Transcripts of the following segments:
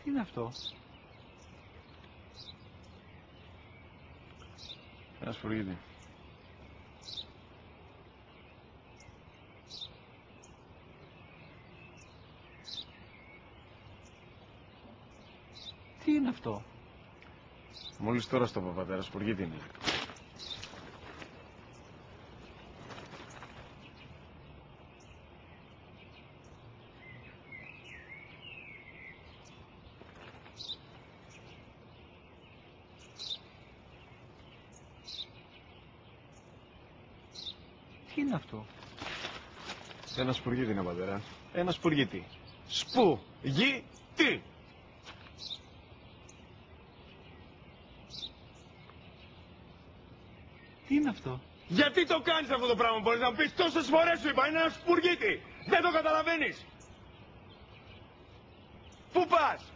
Τι είναι αυτό? Ένα σπουργίτη. Τι είναι αυτό? Μόλις τώρα στο είπα, πατέρα, σπουργίτη είναι. Τι είναι αυτό? Ένα σπουργίτη είναι, πατέρα. Ένα σπουργίτη. Σπου-γι-τι. Τι είναι αυτό? Γιατί το κάνεις αυτό το πράγμα, μπορείς να μου πεις? Τόσες φορές σου είπα, είναι ένα σπουργίτη. Δεν το καταλαβαίνεις. Πού πας?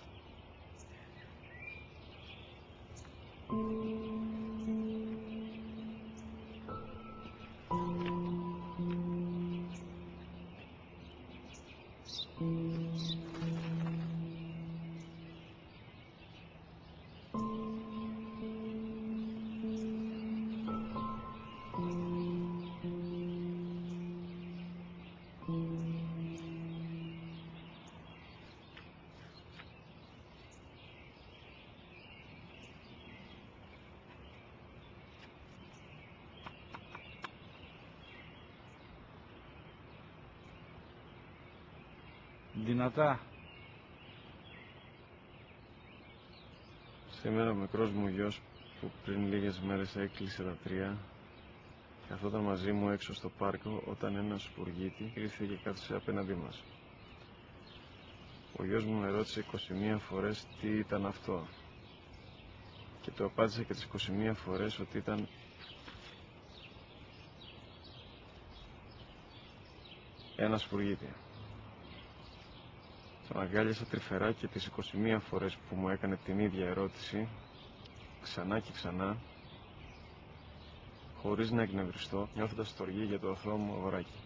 Δυνατά. Σήμερα ο μικρός μου γιος που πριν λίγες μέρες έκλεισε τα 3 καθόταν μαζί μου έξω στο πάρκο όταν ένας σπουργίτη ήρθε και κάθισε απέναντί μας. Ο γιος μου με ρώτησε 21 φορές τι ήταν αυτό και του απάντησε και τις 21 φορές ότι ήταν ένα σπουργίτη. Τον αγκάλιασα τρυφερά και τις 21 φορές που μου έκανε την ίδια ερώτηση, ξανά και ξανά, χωρίς να εκνευριστώ, νιώθοντας στοργή για το αθώο μου αγοράκι.